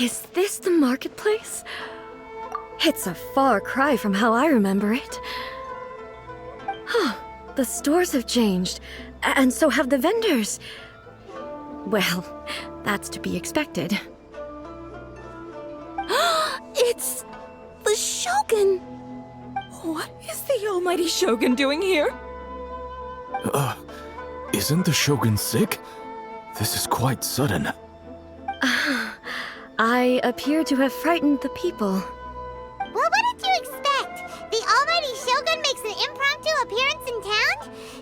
Is this the marketplace? It's a far cry from how I remember it. Huh, the stores have changed, and so have the vendors. Well, that's to be expected. It's the Shogun! What is the almighty Shogun doing here? Isn't the Shogun sick? This is quite sudden. I appear to have frightened the people. Well, what did you expect? The almighty Shogun makes an impromptu appearance in town?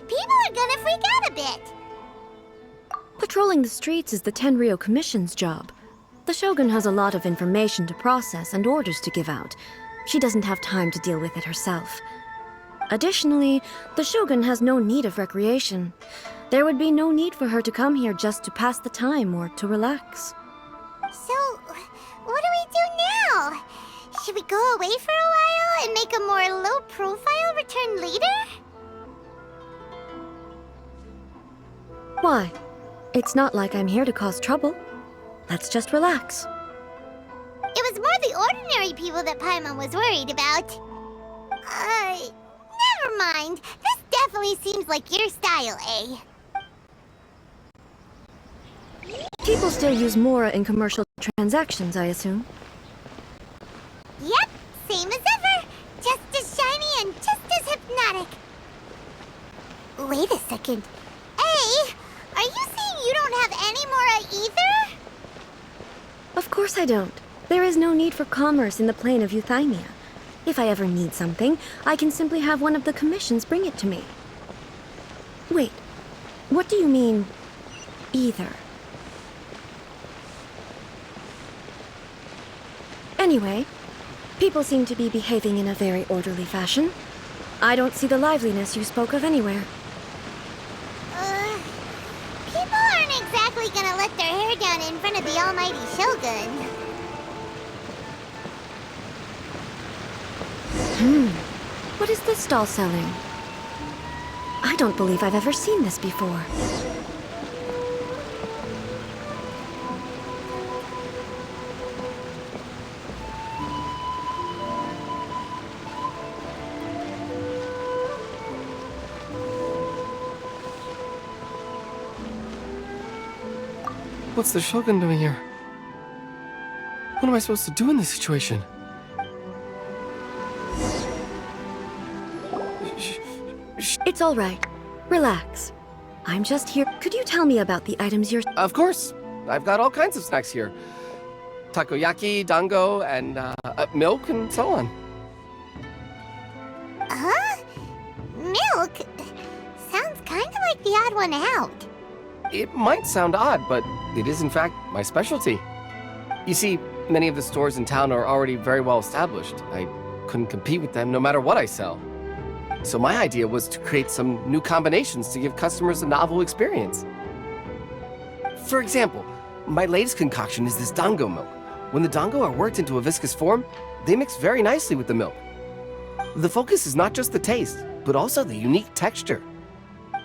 People are gonna freak out a bit. Patrolling the streets is the Tenryou Commission's job. The Shogun has a lot of information to process and orders to give out. She doesn't have time to deal with it herself. Additionally, the Shogun has no need of recreation. There would be no need for her to come here just to pass the time or to relax. So, what do we do now? Should we go away for a while and make a more low-profile return later? Why? It's not like I'm here to cause trouble. Let's just relax. It was more the ordinary people that Paimon was worried about. Never mind. This definitely seems like your style, eh? People still use Mora in commercial transactions, I assume. Yep, same as ever. Just as shiny and just as hypnotic. Wait a second. Hey, are you saying you don't have any Mora either? Of course I don't. There is no need for commerce in the plane of Euthymia. If I ever need something, I can simply have one of the commissions bring it to me. Wait, what do you mean, either? Anyway, people seem to be behaving in a very orderly fashion. I don't see the liveliness you spoke of anywhere. People aren't exactly gonna let their hair down in front of the almighty Shogun. What is this stall selling? I don't believe I've ever seen this before. What's the Shogun doing here? What am I supposed to do in this situation? It's all right. Relax. I'm just here. Could you tell me about the items you're... Of course. I've got all kinds of snacks here. Takoyaki, dango, and milk, and so on. Huh? Milk? Sounds kind of like the odd one out. It might sound odd, but it is in fact my specialty. You see, many of the stores in town are already very well established. I couldn't compete with them no matter what I sell. So my idea was to create some new combinations to give customers a novel experience. For example, my latest concoction is this dango milk. When the dango are worked into a viscous form, they mix very nicely with the milk. The focus is not just the taste, but also the unique texture.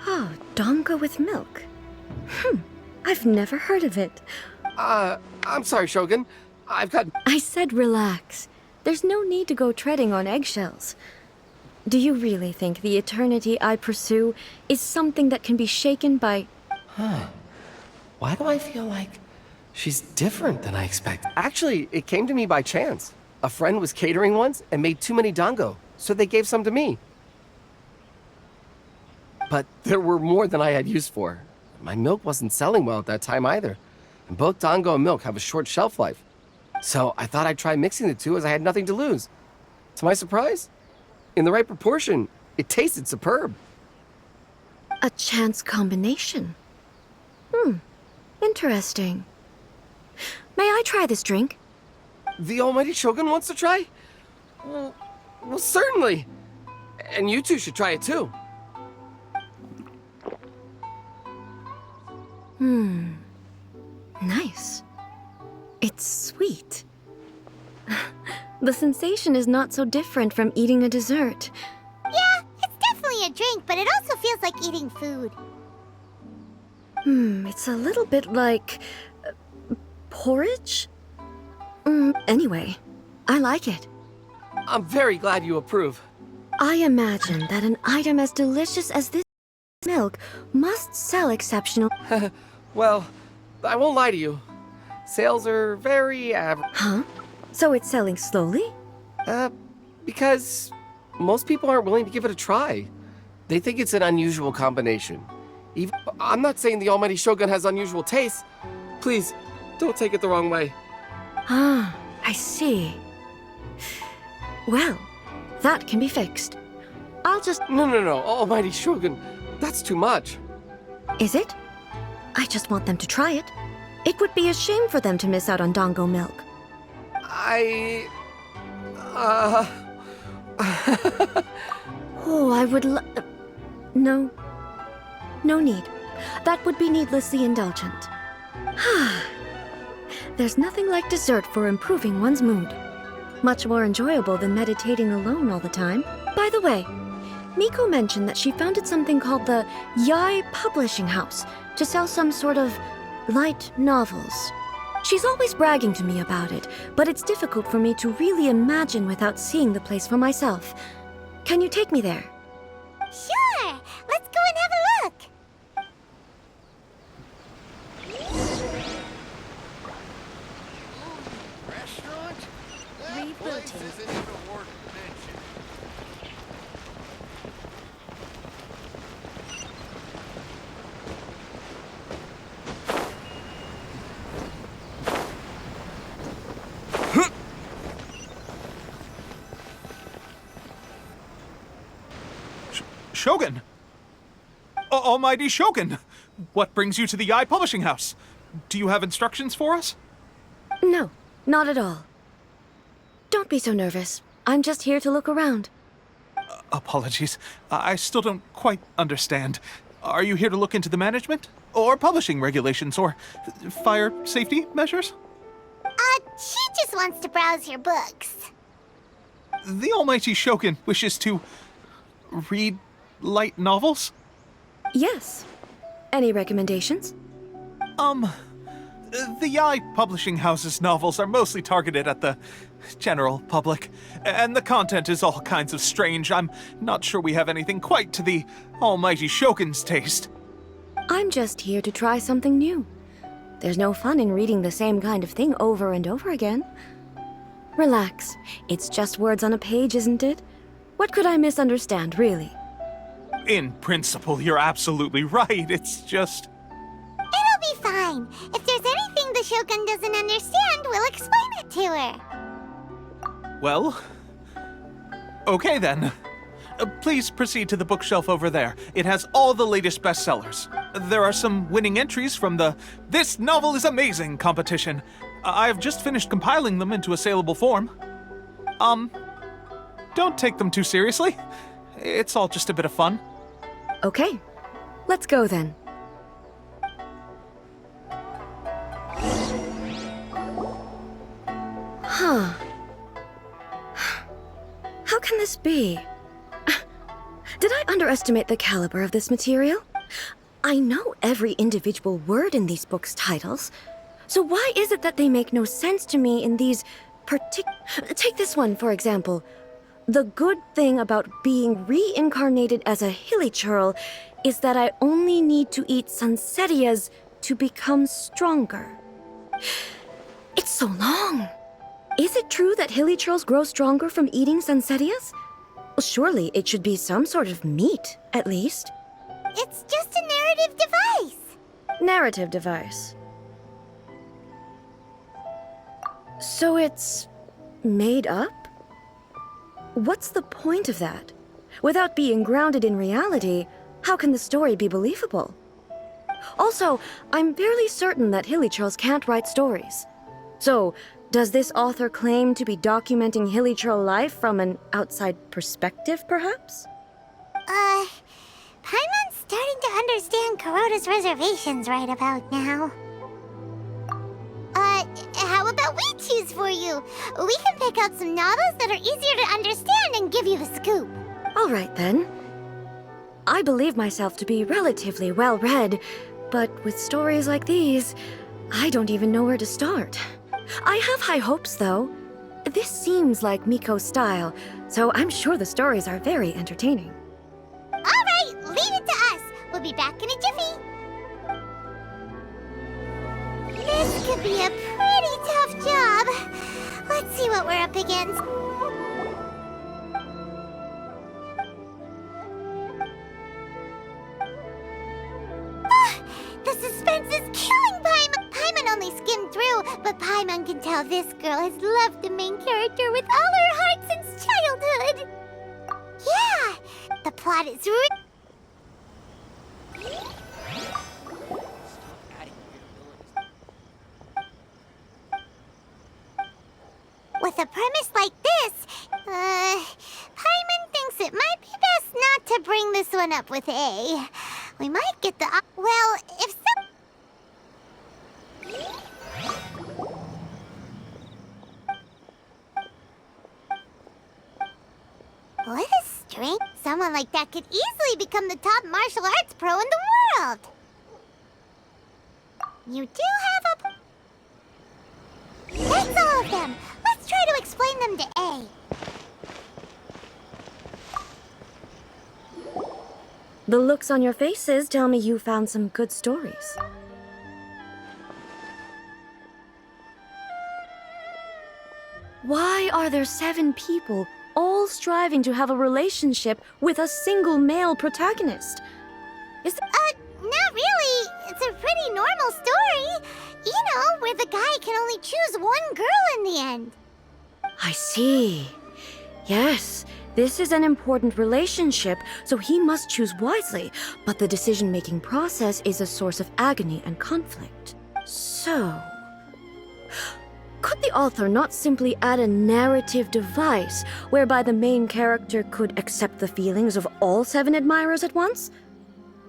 Oh, dango with milk. I've never heard of it. I'm sorry, Shogun. I've got... I said relax. There's no need to go treading on eggshells. Do you really think the eternity I pursue is something that can be shaken by... Why do I feel like she's different than I expect? Actually, it came to me by chance. A friend was catering once and made too many dango, so they gave some to me. But there were more than I had use for. My milk wasn't selling well at that time either. And both dango and milk have a short shelf life. So I thought I'd try mixing the two as I had nothing to lose. To my surprise, in the right proportion, it tasted superb. A chance combination. Interesting. May I try this drink? The almighty Shogun wants to try? Well, certainly. And you two should try it too. Nice. It's sweet. The sensation is not so different from eating a dessert. Yeah, it's definitely a drink, but it also feels like eating food. It's a little bit like... porridge? Anyway, I like it. I'm very glad you approve. I imagine that an item as delicious as this milk must sell exceptional. Well, I won't lie to you. Sales are very average. Huh? So it's selling slowly? Because most people aren't willing to give it a try. They think it's an unusual combination. Even, I'm not saying the Almighty Shogun has unusual tastes. Please, don't take it the wrong way. Ah, I see. Well, that can be fixed. I'll just... No, Almighty Shogun. That's too much. Is it? I just want them to try it. It would be a shame for them to miss out on Dango milk. Oh, I would No. No need. That would be needlessly indulgent. There's nothing like dessert for improving one's mood. Much more enjoyable than meditating alone all the time. By the way, Miko mentioned that she founded something called the Yai Publishing House to sell some sort of light novels. She's always bragging to me about it, but it's difficult for me to really imagine without seeing the place for myself. Can you take me there? Sure! Let's go and have a look! Restaurant? That place isn't even worth mentioning. Shogun! Almighty Shogun! What brings you to the Yai Publishing House? Do you have instructions for us? No, not at all. Don't be so nervous. I'm just here to look around. Apologies. I still don't quite understand. Are you here to look into the management? Or publishing regulations? Or fire safety measures? She just wants to browse your books. The Almighty Shogun wishes to read light novels? Yes. Any recommendations? The Yai Publishing House's novels are mostly targeted at the general public, and the content is all kinds of strange. I'm not sure we have anything quite to the Almighty Shogun's taste. I'm just here to try something new. There's no fun in reading the same kind of thing over and over again. Relax. It's just words on a page, isn't it? What could I misunderstand, really? In principle, you're absolutely right. It's just... It'll be fine. If there's anything the Shogun doesn't understand, we'll explain it to her. Well... Okay then. Please proceed to the bookshelf over there. It has all the latest bestsellers. There are some winning entries from the This Novel is Amazing competition. I've just finished compiling them into a saleable form. Don't take them too seriously. It's all just a bit of fun. Okay. Let's go then. Huh. How can this be? Did I underestimate the caliber of this material? I know every individual word in these books' titles. So why is it that they make no sense to me in these Take this one, for example. The good thing about being reincarnated as a hilly churl is that I only need to eat sunsetias to become stronger. It's so long. Is it true that hilly churls grow stronger from eating sunsetias? Well, surely it should be some sort of meat, at least. It's just a narrative device. Narrative device. So it's made up? What's the point of that? Without being grounded in reality, how can the story be believable? Also, I'm fairly certain that hilly churls can't write stories. So, does this author claim to be documenting hilly churl life from an outside perspective, perhaps? Paimon's starting to understand Kuroda's reservations right about now. How about we choose for you? We can pick out some novels that are easier to understand and give you the scoop. All right, then. I believe myself to be relatively well-read, but with stories like these, I don't even know where to start. I have high hopes, though. This seems like Miko's style, so I'm sure the stories are very entertaining. All right, leave it to us. We'll be back in a jiffy. This could be a pretty tough job. Let's see what we're up against. The suspense is killing Paimon. Paimon only skimmed through, but Paimon can tell this girl has loved the main character with all her heart since childhood. Yeah, the plot is with a premise like this, Paimon thinks it might be best not to bring this one up with A. We might get the... well, if so... What a string. Someone like that could easily become the top martial arts pro in the world. You do have a... That's all of them. Let's try to explain them to A. The looks on your faces tell me you found some good stories. Why are there 7 people all striving to have a relationship with a single male protagonist? Not really. It's a pretty normal story. You know, where the guy can only choose one girl in the end. I see. Yes, this is an important relationship, so he must choose wisely, but the decision-making process is a source of agony and conflict. So, could the author not simply add a narrative device whereby the main character could accept the feelings of all 7 admirers at once?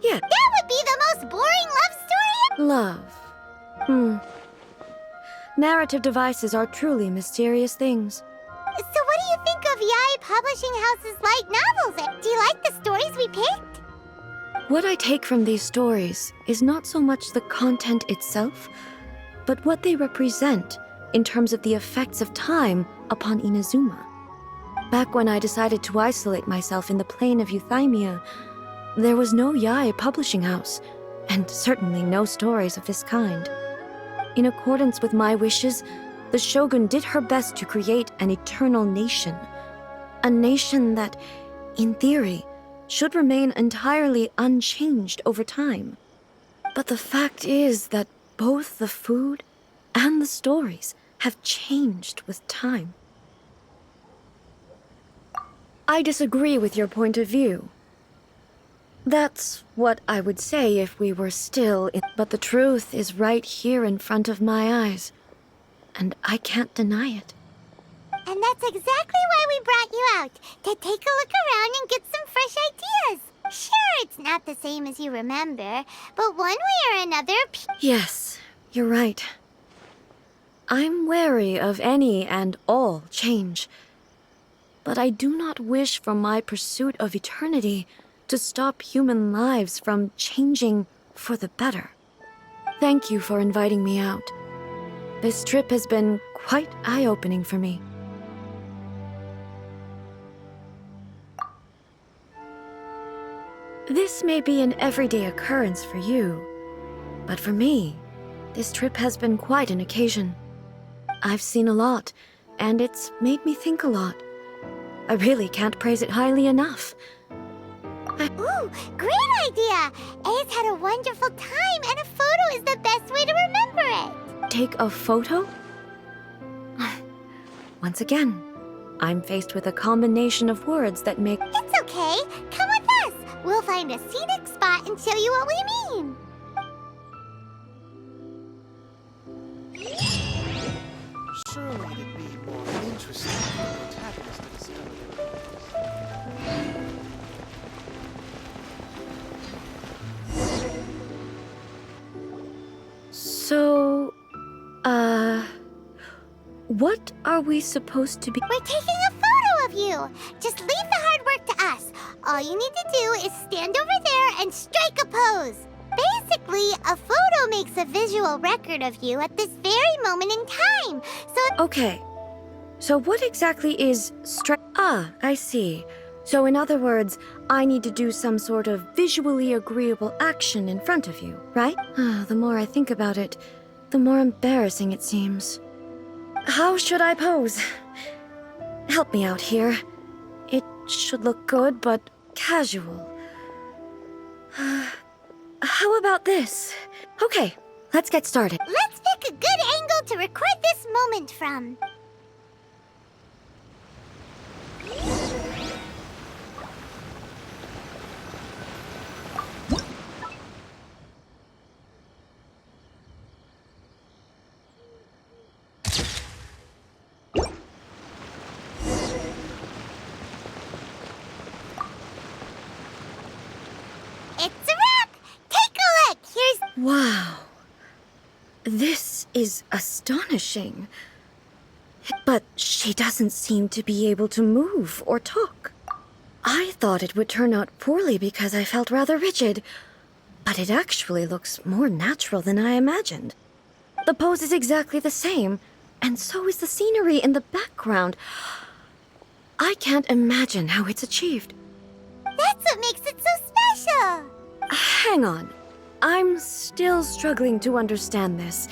Yeah. That would be the most boring love story. Love. Narrative devices are truly mysterious things. So what do you think of Yae Publishing House's light novels? Do you like the stories we picked? What I take from these stories is not so much the content itself, but what they represent in terms of the effects of time upon Inazuma. Back when I decided to isolate myself in the plain of Euthymia, there was no Yae Publishing House, and certainly no stories of this kind. In accordance with my wishes, the Shogun did her best to create an eternal nation. A nation that, in theory, should remain entirely unchanged over time. But the fact is that both the food and the stories have changed with time. I disagree with your point of view. That's what I would say if we were still in... But the truth is right here in front of my eyes, and I can't deny it. And that's exactly why we brought you out, to take a look around and get some fresh ideas. Sure, it's not the same as you remember, but one way or another... Yes, you're right. I'm wary of any and all change, but I do not wish for my pursuit of eternity to stop human lives from changing for the better. Thank you for inviting me out. This trip has been quite eye-opening for me. This may be an everyday occurrence for you, but for me, this trip has been quite an occasion. I've seen a lot, and it's made me think a lot. I really can't praise it highly enough. Ooh, great idea! A's had a wonderful time, and a photo is the best way to remember it. Take a photo? Once again, I'm faced with a combination of words that make... It's okay. Come with us. We'll find a scenic spot and show you what we mean. Surely it'd be more interesting for the protagonist to discover their So, what are we supposed to be... We're taking a photo of you. Just leave the hard work to us. All you need to do is stand over there and strike a pose. Basically, a photo makes a visual record of you at this very moment in time. So Okay. So what exactly is I see. So in other words, I need to do some sort of visually agreeable action in front of you, right? The more I think about it, the more embarrassing it seems. How should I pose? Help me out here. It should look good, but casual. How about this? Okay, let's get started. let's pick a good angle to record this moment from. It's a wrap! Take a look! Here's... Wow. This is astonishing. But she doesn't seem to be able to move or talk. I thought it would turn out poorly because I felt rather rigid, but it actually looks more natural than I imagined. The pose is exactly the same, and so is the scenery in the background. I can't imagine how it's achieved. That's what makes it so special! Hang on. I'm still struggling to understand this.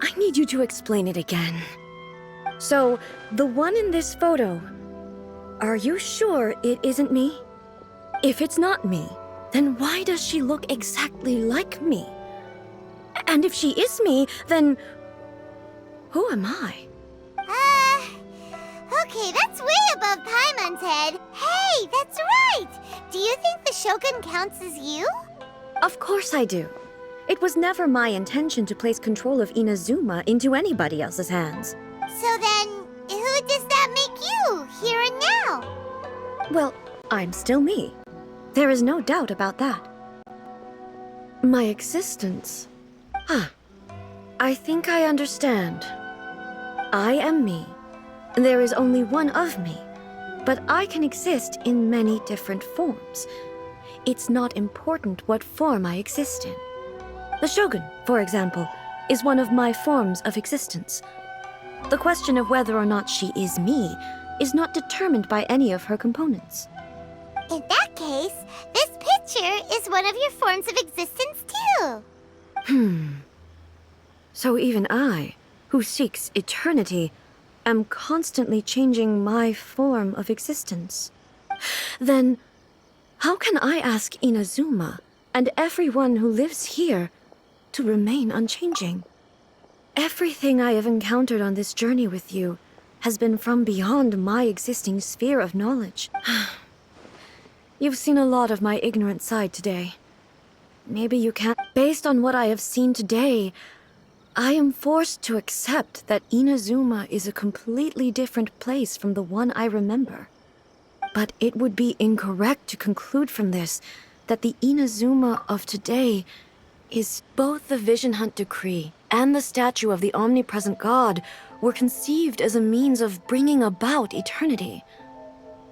I need you to explain it again. So, the one in this photo, are you sure it isn't me? If it's not me, then why does she look exactly like me? And if she is me, then who am I? Okay, that's way above Paimon's head. Hey, that's right! Do you think the Shogun counts as you? Of course I do. It was never my intention to place control of Inazuma into anybody else's hands. So then, who does that make you, here and now? Well, I'm still me. There is no doubt about that. My existence. I think I understand. I am me. There is only one of me, but I can exist in many different forms. It's not important what form I exist in. The Shogun, for example, is one of my forms of existence. The question of whether or not she is me is not determined by any of her components. In that case, this picture is one of your forms of existence too. So even I, who seeks eternity, am constantly changing my form of existence. Then, how can I ask Inazuma and everyone who lives here to remain unchanging? Everything I have encountered on this journey with you has been from beyond my existing sphere of knowledge. You've seen a lot of my ignorant side today. Maybe you can't... Based on what I have seen today, I am forced to accept that Inazuma is a completely different place from the one I remember. But it would be incorrect to conclude from this that the Inazuma of today is both the Vision Hunt Decree and the statue of the omnipresent God were conceived as a means of bringing about eternity.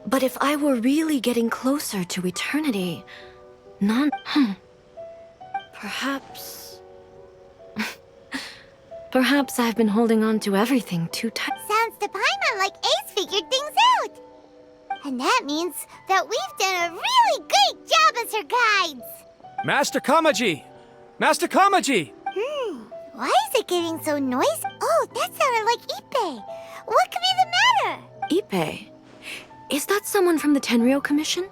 But if I were really getting closer to eternity, perhaps... Perhaps I've been holding on to everything too tight. Sounds to Paimon like Ace figured things out. And that means that we've done a really great job as her guides. Master Kamaji! Master Kamaji! Why is it getting so noisy? Oh, that sounded like Ippei. What could be the matter? Ippei? Is that someone from the Tenryou Commission?